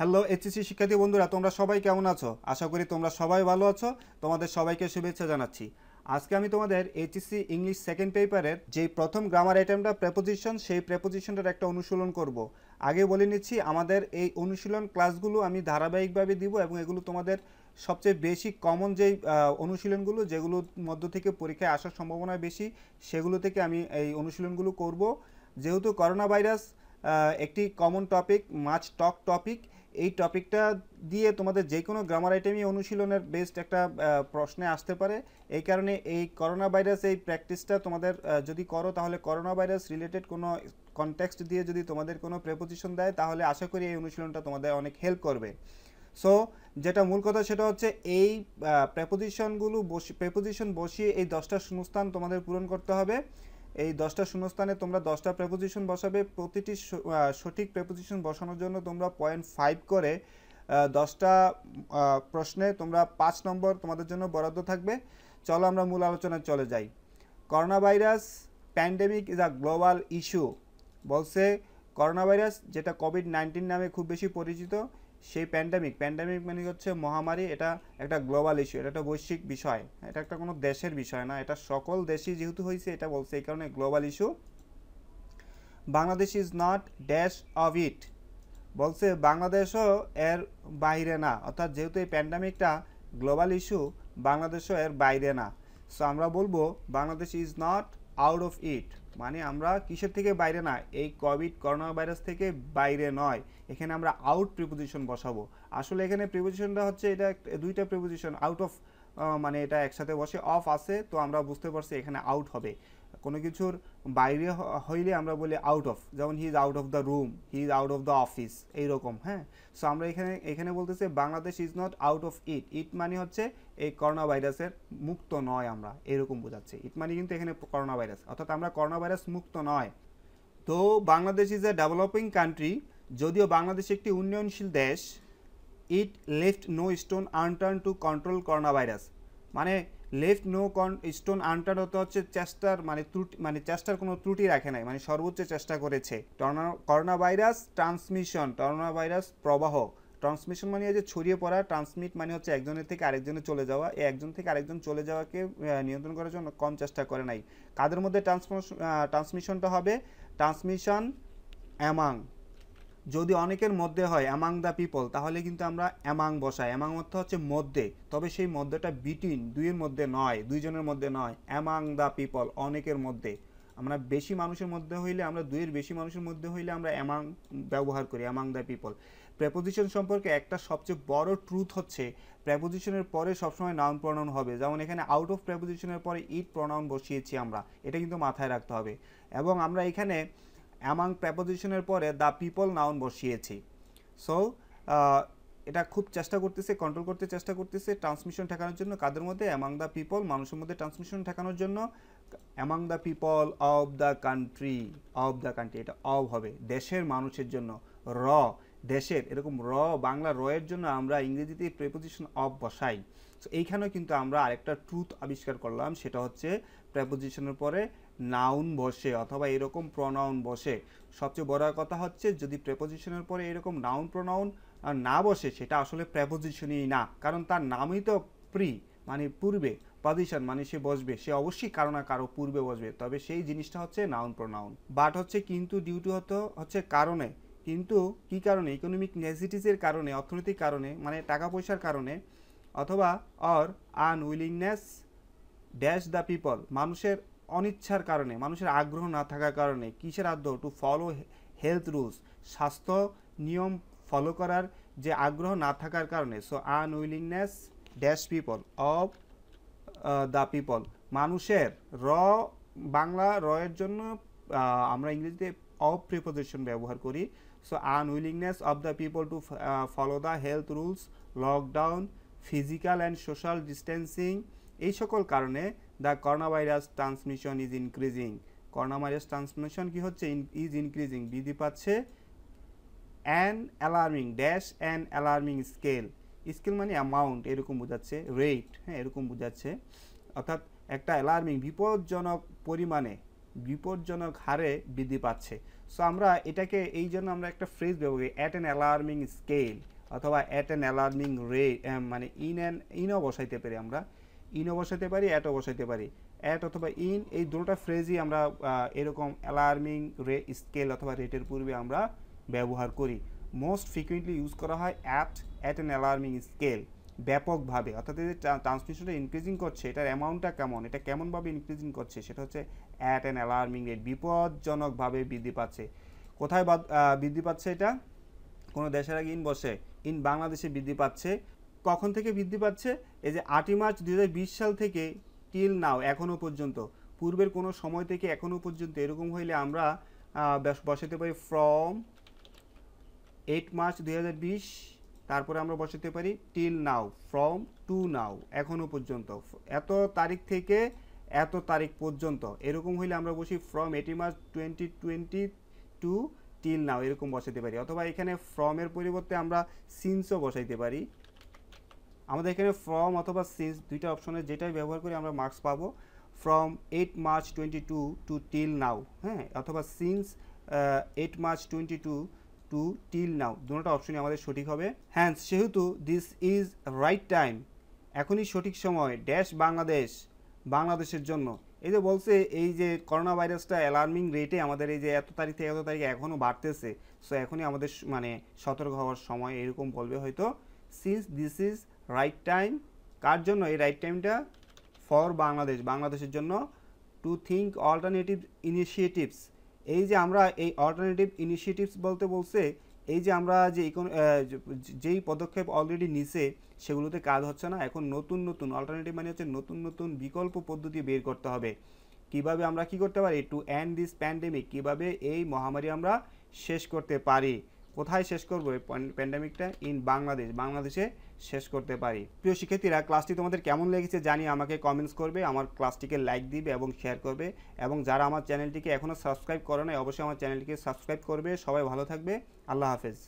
Hello HSC শিক্ষার্থী বন্ধুরা, তোমরা সবাই কেমন আছো? আশা করি তোমরা সবাই ভালো আছো। তোমাদের সবাইকে শুভেচ্ছা জানাচ্ছি। আজকে আমি তোমাদের এইচএসসি ইংলিশ সেকেন্ড পেপারের যে প্রথম গ্রামার আইটেমটা প্রেপোজিশন, সেই প্রেপোজিশনটার একটা অনুশীলন করব। আগে বলে নিচ্ছি, আমাদের এই অনুশীলন ক্লাসগুলো আমি ধারাবাহিকভাবে দিব এবং এগুলো তোমাদের সবচেয়ে বেশি কমন যেই অনুশীলনগুলো, যেগুলোর মধ্য থেকে পরীক্ষায় আসার সম্ভাবনা বেশি, সেগুলো থেকে আমি এই অনুশীলনগুলো করব। যেহেতু করোনা ভাইরাস একটি কমন টপিক, মাচ টক টপিক, এই টপিকটা দিয়ে তোমাদের যে কোনো গ্রামার আইটেমই অনুশীলনের বেস্ট একটা প্রশ্নে আসতে পারে। এই কারণে এই করোনা ভাইরাস এই প্র্যাকটিসটা তোমাদের যদি করো, তাহলে করোনা ভাইরাস রিলেটেড কোনো কনটেক্সট দিয়ে যদি তোমাদের কোনো প্রেপোজিশন দেয়, তাহলে আশা করি এই অনুশীলনটা তোমাদের অনেক হেল্প করবে। সো যেটা মূল কথা সেটা হচ্ছে এই প্রেপোজিশন বসিয়ে এই 10টা শূন্যস্থান তোমাদের পূরণ করতে হবে। এই 10টা শূন্যস্থানে তোমরা 10টা প্রেপোজিশন বসাবে। প্রতিটি সঠিক প্রেপোজিশন বসানোর জন্য তোমরা 0.5 করে 10টা প্রশ্নে তোমরা 5 নম্বর তোমাদের জন্য বরাদ্দ থাকবে। চলো আমরা মূল আলোচনায় চলে যাই। Corona virus pandemic is a global issue. বলছে করোনা ভাইরাস, যেটা কোভিড-19 নামে খুব বেশি পরিচিত, সেই প্যান্ডেমিক মানে হচ্ছে মহামারী। এটা একটা গ্লোবাল ইস্যু, এটা একটা বৈশ্বিক বিষয়, এটা একটা কোনো দেশের বিষয় না, এটা সকল দেশই যেহেতু হয়েছে এটা বলছে, এই কারণে global issue. Bangladesh is not dash of it. বলছে বাংলাদেশও এর বাইরে না, অর্থাৎ যেহেতু এই প্যান্ডেমিকটা গ্লোবাল ইস্যু, বাংলাদেশও এর বাইরে না। সো আমরা বলবো Bangladesh is not out of ইট, মানে আমরা কিসের থেকে বাইরে না, এই করোনা ভাইরাস থেকে বাইরে নয়। এখানে আমরা আউট প্রিপোজিশন বসাবো। আসলে এখানে প্রিপোজিশনটা হচ্ছে, এটা দুইটা প্রিপোজিশন, আউট অফ মানে এটা একসাথে বসে, অফ আছে, তো আমরা বুঝতে পারছি এখানে আউট হবে। কোনো কিছুর বাইরে হইলে আমরা বলি আউট অফ, যেমন he is out of the room, he is out of the office, এইরকম। হ্যাঁ, সো আমরা এখানে বলতেছে Bangladesh is not out of it. It মানে হচ্ছে এই করোনা ভাইরাসের মুক্ত নয়, আমরা এরকম বোঝাচ্ছি। ইট মানে কিন্তু এখানে করোনা ভাইরাস, অর্থাৎ আমরা করোনা ভাইরাস মুক্ত নয়। তো Bangladesh is a developing country, যদিও বাংলাদেশ একটি উন্নয়নশীল দেশ। It left no stone unturn to control corona virus, মানে লেফট নো স্টোন আনটার্ন হতে হচ্ছে চেষ্টার মানে চেষ্টার কোনো ত্রুটি রাখে নাই, মানে সর্বোচ্চ চেষ্টা করেছে। Corona virus transmission, corona virus প্রবাহ, ট্রান্সমিশন মানে যে ছড়িয়ে পড়া, ট্রান্সমিট মানে হচ্ছে একজনের থেকে আরেকজনে চলে যাওয়া। এই একজন থেকে আরেকজন চলে যাওয়াকে নিয়ন্ত্রণ করার জন্য কম চেষ্টা করে নাই। কাদের মধ্যে ট্রান্সমিশনটা হবে? ট্রান্সমিশন অ্যামাং, যদি অনেকের মধ্যে হয় অ্যামাং দ্য পিপল, তাহলে কিন্তু আমরা অ্যামাং বসাই। অ্যামাং অর্থ হচ্ছে মধ্যে, তবে সেই মধ্যটা বিটুইন, দুইয়ের মধ্যে নয়, দুইজনের মধ্যে নয়। অ্যামাং দ্য পিপল, অনেকের মধ্যে। আমরা বেশি মানুষের মধ্যে হইলে, আমরা দুইয়ের বেশি মানুষের মধ্যে হইলে আমরা অ্যামাং ব্যবহার করি, অ্যামাং দ্য পিপল। প্রেপোজিশন সম্পর্কে একটা সবচেয়ে বড় ট্রুথ হচ্ছে, প্রেপোজিশনের পরে সবসময় নাউন প্রনাউন হবে। যেমন এখানে আউট অফ প্রেপোজিশনের পরে ইট প্রনাউন বসিয়েছি আমরা, এটা কিন্তু মাথায় রাখতে হবে। এবং আমরা এখানে অ্যামাং প্রেপোজিশনের পরে দ্য পিপল নাউন বসিয়েছি। সো এটা খুব চেষ্টা করতেছে, কন্ট্রোল করতে চেষ্টা করতেছে ট্রান্সমিশন ঠেকানোর জন্য। কাদের মধ্যে? অ্যামাং দ্য পিপল, মানুষের মধ্যে ট্রান্সমিশন ঠেকানোর জন্য। Among the people of the country, of the country, এটা অফ হবে, দেশের মানুষের জন্য। র, দেশের, এরকম র, বাংলা র এর জন্য আমরা ইংরেজিতে প্রেপোজিশন অফ বসাই। সো এইখানেও কিন্তু আমরা আরেকটা ট্রুথ আবিষ্কার করলাম, সেটা হচ্ছে প্রেপোজিশনের পরে নাউন বসে অথবা এরকম প্রনাউন বসে। সবচেয়ে বড় কথা হচ্ছে, যদি প্রেপোজিশনের পরে এরকম নাউন প্রনাউন না বসে, সেটা আসলে প্রেপোজিশনই না, কারণ তার নামই তো প্রি, মানে পূর্বে, পজিশন মানে সে বসবে, সে অবশ্যই কারো না কারো পূর্বে বসবে, তবে সেই জিনিসটা হচ্ছে নাউন প্রনাউন। বাট হচ্ছে কিন্তু, ডিউটি হচ্ছে কারণে, কিন্তু কি কারণে? ইকোনমিক নেসেসিটিসের কারণে, অর্থনৈতিক কারণে, মানে টাকা পয়সার কারণে, অথবা or unwillingness dash the people, মানুষের অনিচ্ছার কারণে, মানুষের আগ্রহ না থাকার কারণে। কিসের আগ্রহ? টু ফলো হেলথ রুলস, স্বাস্থ্য নিয়ম ফলো করার যে আগ্রহ না থাকার কারণে। So unwillingness dash people of the people, মানুষের। র, বাংলা র এর জন্য আমরা ইংরেজিতে অফ প্রিপোজিশন ব্যবহার করি। So unwillingness of the people to follow the health rules, lockdown, physical and social distancing, এই সকল কারণে the corona virus transmission is increasing. Corona virus transmission কি হচ্ছে? ইজ ইনক্রিজিং, বৃদ্ধি পাচ্ছে। An alarming dash an alarming scale, scale মানে amount, এরকম বোঝাচ্ছে, রেট, হ্যাঁ এরকম বোঝাচ্ছে। অর্থাৎ একটা অ্যালার্মিং, বিপজ্জনক পরিমাণে, বিপজ্জনক হারে বৃদ্ধি পাচ্ছে। সো আমরা এটাকে, এই জন্য আমরা একটা ফ্রেজ ব্যবহার করি, অ্যাট অ্যান অ্যালার্মিং স্কেল, অথবা অ্যাট অ্যান অ্যালার্মিং রেট, মানে ইনও বসাইতে পারি আমরা, ইনও বসাইতে পারি, অ্যাটও বসাইতে পারি। অ্যাট অথবা ইন এই দুটোটা ফ্রেজই আমরা এরকম অ্যালার্মিং স্কেল অথবা রেটের পূর্বে আমরা ব্যবহার করি। মোস্ট ফ্রিকুয়েন্টলি ইউজ করা হয় অ্যাট অ্যান অ্যালার্মিং স্কেল, ব্যাপকভাবে, অর্থাৎ এই যে ট্রান্সমিশনটা ইনক্রিজিং করছে এটার অ্যামাউন্টটা কেমন, এটা কেমনভাবে ইনক্রিজিং করছে, সেটা হচ্ছে অ্যাট অ্যান অ্যালার্মিং রেট, বিপজ্জনকভাবে বৃদ্ধি পাচ্ছে। কোথায় বৃদ্ধি পাচ্ছে এটা? কোনো দেশের আগে ইন বসে, ইন বাংলাদেশে বৃদ্ধি পাচ্ছে। কখন থেকে বৃদ্ধি পাচ্ছে? এই যে 8ই মার্চ 2020 সাল থেকে টিল নাও, এখনও পর্যন্ত, পূর্বের কোনো সময় থেকে এখনও পর্যন্ত, এরকম হইলে আমরা বসাতে পারি ফ্রম 8 মার্চ 2020, তারপরে আমরা বসাতে পারি টিল নাও, ফ্রম টু নাও, এখনও পর্যন্ত, এত তারিখ থেকে এত তারিখ পর্যন্ত, এরকম হইলে আমরা বসি ফ্রম 8 মার্চ 2020 টু টিল নাও, এরকম বসাতে পারি। অথবা এখানে ফ্রমের পরিবর্তে আমরা সিন্সও বসাইতে পারি। আমাদের এখানে ফ্রম অথবা সিন্স দুইটা অপশনের যেটাই ব্যবহার করি আমরা মার্কস পাবো। From 8 March 22 to till now, হ্যাঁ, অথবা since 8 March 22 to till now, দুটোটা অপশনই আমাদের সঠিক হবে। হ্যাঁ, সেহেতু দিস ইজ রাইট টাইম, এখনই সঠিক সময়, ড্যাশ বাংলাদেশ, বাংলাদেশের জন্য। এই যে বলছে এই যে করোনা ভাইরাসটা অ্যালার্মিং রেটে আমাদের এই যে এত তারিখ থেকে এত তারিখে এখনও বাড়তেছে, সো এখনই আমাদের মানে সতর্ক হওয়ার সময়, এরকম বলবে হয়তো। Since this is right time, কার জন্য এই রাইট টাইমটা? ফর বাংলাদেশ, বাংলাদেশের জন্য। টু থিঙ্ক অল্টারনেটিভ ইনিশিয়েটিভস, এই যে আমরা এই অল্টারনেটিভ ইনিশিয়েটিভস বলতে বলছে, এই যে আমরা যে যেই পদক্ষেপ অলরেডি নিছে সেগুলোতে কাজ হচ্ছে না, এখন নতুন নতুন অল্টারনেটিভ মানে হচ্ছে নতুন নতুন বিকল্প পদ্ধতি বের করতে হবে। কিভাবে আমরা কি করতে পারি? টু এন্ড দিস প্যান্ডেমিক, কিভাবে এই মহামারী আমরা শেষ করতে পারি। কোথায় শেষ করবো এই প্যান্ডেমিকটা? ইন বাংলাদেশ, বাংলাদেশে শেষ করতে পারি। প্রিয় শিক্ষার্থীরা, ক্লাসটি তোমাদের কেমন লেগেছে জানি আমাকে কমেন্টস করবে, আমার ক্লাসটিকে লাইক দিবে এবং শেয়ার করবে, এবং যারা আমার চ্যানেলটিকে এখনও সাবস্ক্রাইব করে নাই অবশ্যই আমার চ্যানেলটিকে সাবস্ক্রাইব করবে। সবাই ভালো থাকবে, আল্লাহ হাফেজ।